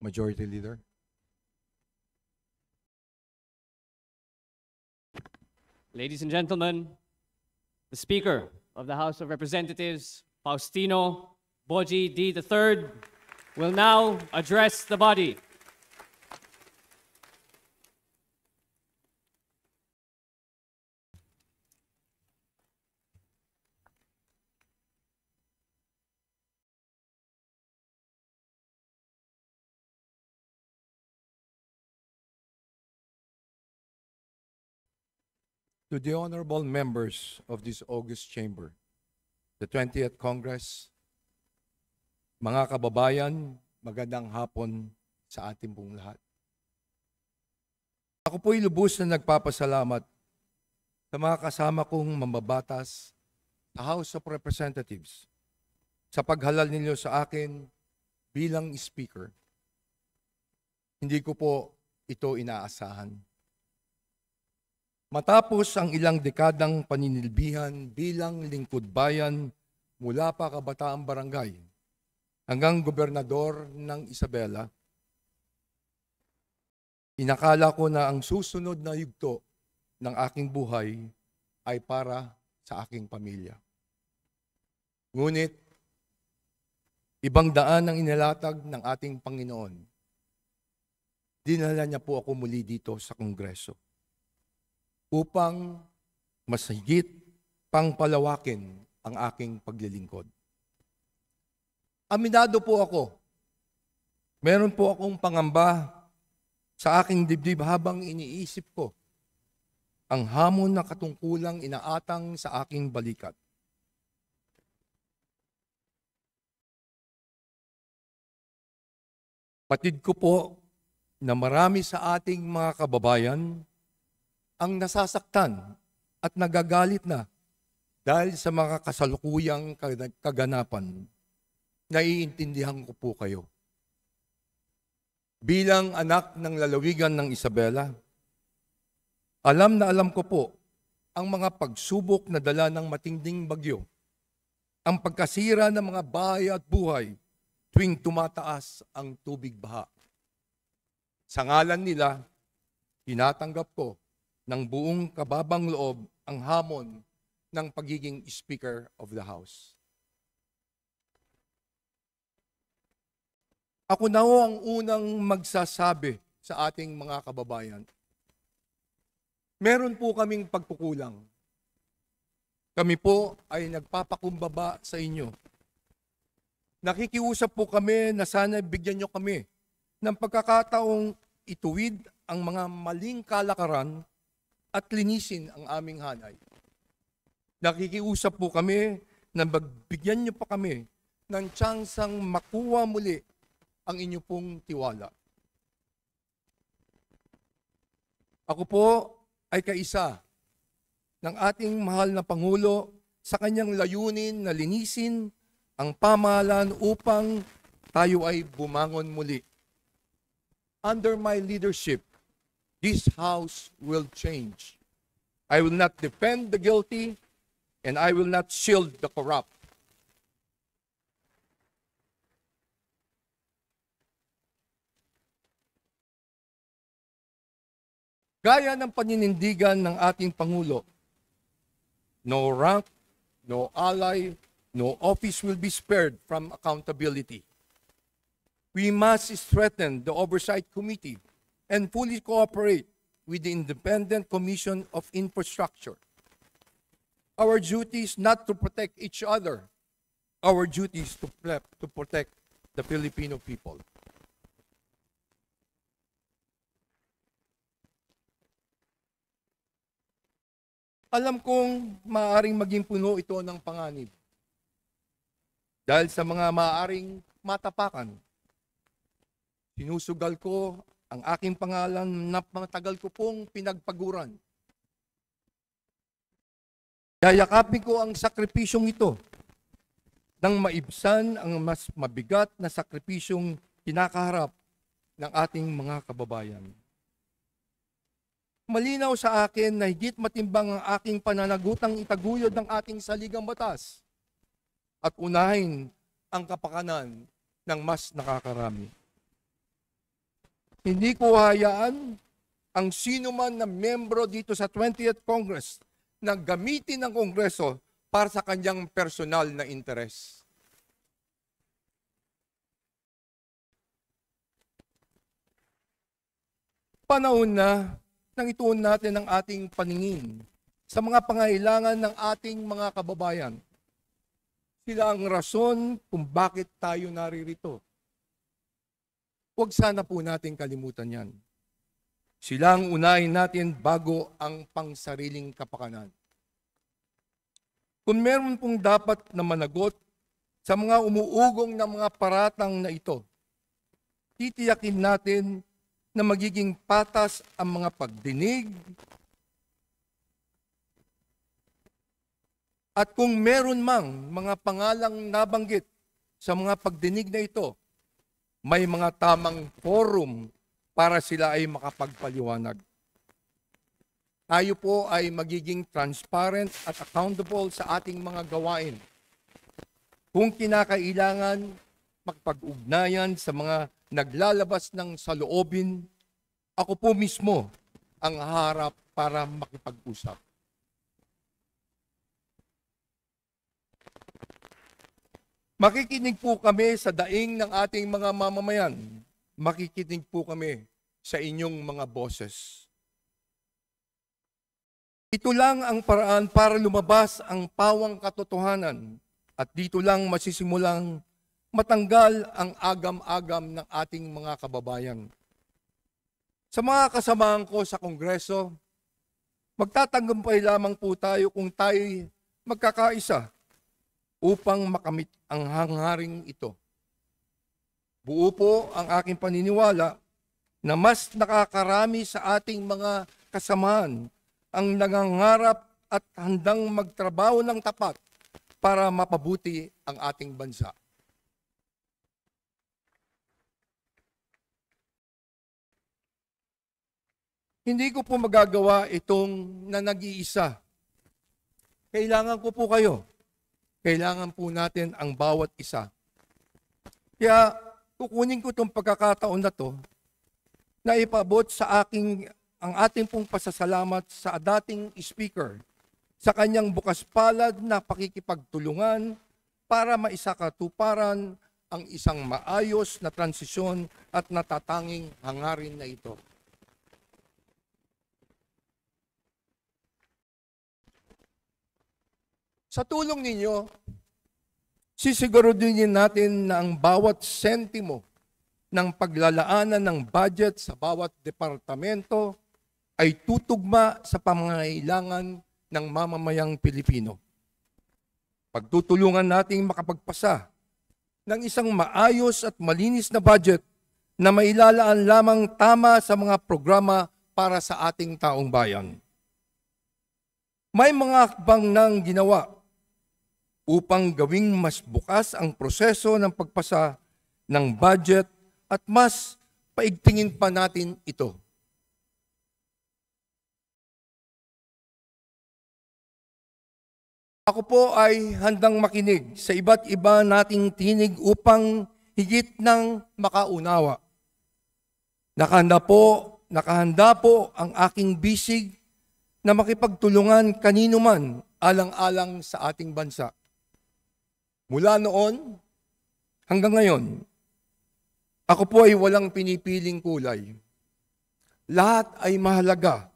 Majority Leader. Ladies and gentlemen, the Speaker of the House of Representatives, Faustino Boji D. III, will now address the body. To the honorable members of this August Chamber, the 20th Congress, mga kababayan, magandang hapon sa ating pong lahat. Ako po'y lubos na nagpapasalamat sa mga kasama kong mambabatas sa House of Representatives sa paghalal ninyo sa akin bilang Speaker. Hindi ko po ito inaasahan. Matapos ang ilang dekadang paninilbihan bilang lingkod bayan mula pa kabataang barangay hanggang gobernador ng Isabela, inakala ko na ang susunod na yugto ng aking buhay ay para sa aking pamilya. Ngunit, ibang daan ang inilatag ng ating Panginoon. Dinala niya po ako muli dito sa Kongreso upang mas higit pang palawakin ang aking paglilingkod. Aminado po ako. Meron po akong pangamba sa aking dibdib habang iniisip ko ang hamon na katungkulang inaatang sa aking balikat. Patid ko po na marami sa ating mga kababayan ang nasasaktan at nagagalit na dahil sa mga kasalukuyang kaganapan. Naiintindihan ko po kayo. Bilang anak ng lalawigan ng Isabela, alam na alam ko po ang mga pagsubok na dala ng matinding bagyo, ang pagkasira ng mga bahay at buhay tuwing tumataas ang tubig baha. Sa ngalan nila, tinatanggap ko ng buong kababang loob ang hamon ng pagiging Speaker of the House. Ako na ho ang unang magsasabi sa ating mga kababayan. Meron po kaming pagkukulang. Kami po ay nagpapakumbaba sa inyo. Nakikiusap po kami na sana bigyan nyo kami ng pagkakataong ituwid ang mga maling kalakaran at linisin ang aming hanay. Nakikiusap po kami na magbigyan niyo pa kami ng tsansang makuha muli ang inyo pong tiwala. Ako po ay kaisa ng ating mahal na Pangulo sa kanyang layunin na linisin ang pamahalaan upang tayo ay bumangon muli. Under my leadership, this house will change. I will not defend the guilty, and I will not shield the corrupt. Gaya ng paninindigan ng ating Pangulo, no rank, no ally, no office will be spared from accountability. We must strengthen the Oversight Committee and fully cooperate with the Independent Commission of Infrastructure. Our duty is not to protect each other. Our duty is to protect the Filipino people. Alam kong maaaring maging puno ito ng panganib dahil sa mga maaaring matapakan. Sinusugal ko ang aking pangalan na matagal ko pong pinagpaguran. Yayakapin ko ang sakripisyong ito nang maibsan ang mas mabigat na sakripisyong kinakaharap ng ating mga kababayan. Malinaw sa akin na higit matimbang ang aking pananagutang itaguyod ng ating saligang batas at unahin ang kapakanan ng mas nakakarami. Hindi ko hayaan ang sino man na membro dito sa 20th Congress na gamitin ng Kongreso para sa kanyang personal na interes. Panahon na nang ituon natin ang ating paningin sa mga pangailangan ng ating mga kababayan. Sila ang rason kung bakit tayo naririto. Huwag sana po natin kalimutan yan. Sila ang unahin natin bago ang pangsariling kapakanan. Kung meron pong dapat na managot sa mga umuugong na mga paratang na ito, titiyakin natin na magiging patas ang mga pagdinig at kung meron mang mga pangalang nabanggit sa mga pagdinig na ito, may mga tamang forum para sila ay makapagpaliwanag. Tayo po ay magiging transparent at accountable sa ating mga gawain. Kung kinakailangan, makapag-ugnayan sa mga naglalabas ng saloobin, ako po mismo ang harap para makipag-usap. Makikinig po kami sa daing ng ating mga mamamayan. Makikinig po kami sa inyong mga boses. Ito lang ang paraan para lumabas ang pawang katotohanan at dito lang masisimulang matanggal ang agam-agam ng ating mga kababayan. Sa mga kasamahan ko sa Kongreso, magtatagumpay lamang po tayo kung tayo magkakaisa upang makamit ang hangaring ito. Buo po ang aking paniniwala na mas nakakarami sa ating mga kasamahan ang nangangarap at handang magtrabaho ng tapat para mapabuti ang ating bansa. Hindi ko po magagawa itong na nag-iisa. Kailangan ko po kayo. Kailangan po natin ang bawat isa. Kaya kukunin ko itong pagkakataon na to na ipabot sa ang ating pong pasasalamat sa dating speaker sa kanyang bukas palad na pakikipagtulungan para maisakatuparan ang isang maayos na transisyon at natatanging hangarin na ito. Sa tulong ninyo, sisiguraduhin natin na ang bawat sentimo ng paglalaanan ng budget sa bawat departamento ay tutugma sa pangangailangan ng mamamayang Pilipino. Pagtutulungan nating makapagpasa ng isang maayos at malinis na budget na mailalaan lamang tama sa mga programa para sa ating taong bayan. May mga hakbang nang ginawa upang gawing mas bukas ang proseso ng pagpasa ng budget at mas paigtingin pa natin ito. Ako po ay handang makinig sa iba't iba nating tinig upang higit nang makaunawa. Nakahanda po ang aking bisig na makipagtulungan kanino man alang-alang sa ating bansa. Mula noon hanggang ngayon, ako po ay walang pinipiling kulay. Lahat ay mahalaga.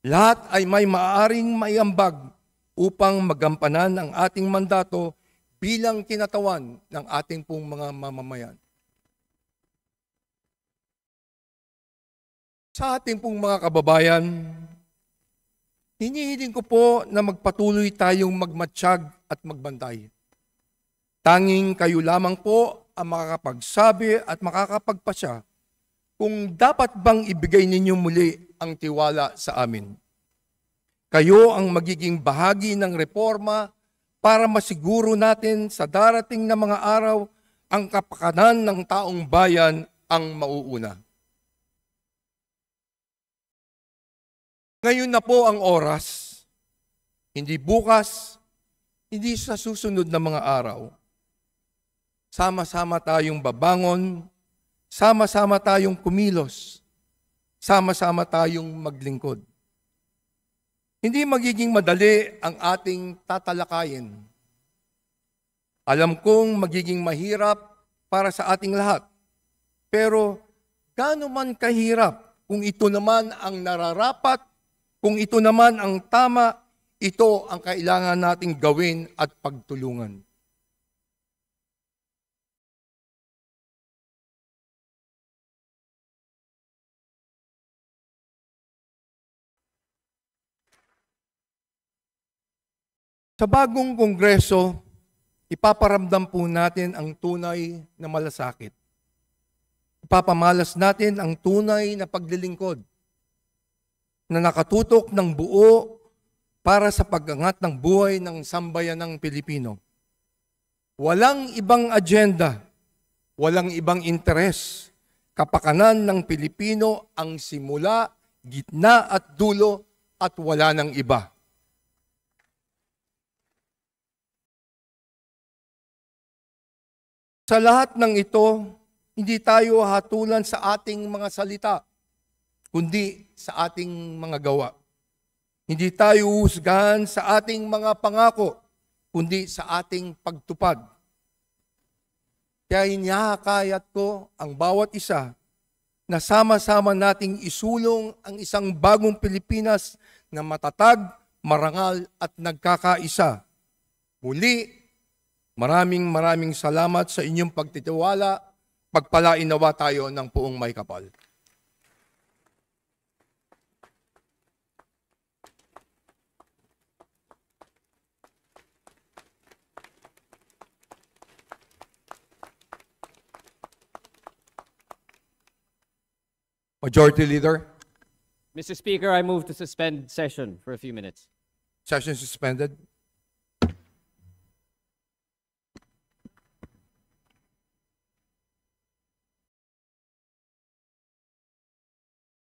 Lahat ay may maaaring maiambag upang magampanan ang ating mandato bilang kinatawan ng ating pong mga mamamayan. Sa ating pong mga kababayan, hinihiling ko po na magpatuloy tayong magmatsyag at magbantay. Tanging kayo lamang po ang makakapagsabi at makakapagpasya kung dapat bang ibigay ninyo muli ang tiwala sa amin. Kayo ang magiging bahagi ng reforma para masiguro natin sa darating na mga araw ang kapakanan ng taong bayan ang mauuna. Ngayon na po ang oras, hindi bukas, hindi sa susunod na mga araw. Sama-sama tayong babangon Sama-sama tayong kumilos. Sama-sama tayong maglingkod. Hindi magiging madali ang ating tatalakayin. Alam kong magiging mahirap para sa ating lahat. Pero gaano man kahirap, kung ito naman ang nararapat, kung ito naman ang tama, ito ang kailangan nating gawin at pagtulungan. Sa bagong kongreso, ipaparamdam po natin ang tunay na malasakit. Ipapamalas natin ang tunay na paglilingkod na nakatutok ng buo para sa pag-angat ng buhay ng sambayanang Pilipino. Walang ibang agenda, walang ibang interes. Kapakanan ng Pilipino ang simula, gitna at dulo at wala ng iba. Sa lahat ng ito, hindi tayo hatulan sa ating mga salita, kundi sa ating mga gawa. Hindi tayo husgahan sa ating mga pangako, kundi sa ating pagtupad. Kaya hinihikayat ko ang bawat isa na sama-sama nating isulong ang isang bagong Pilipinas na matatag, marangal at nagkakaisa. Muli, maraming salamat sa inyong pagtitiwala. Pagpalain nawa tayo ng puong may kapal. Majority Leader, Mr. Speaker, I move to suspend session for a few minutes. session suspended.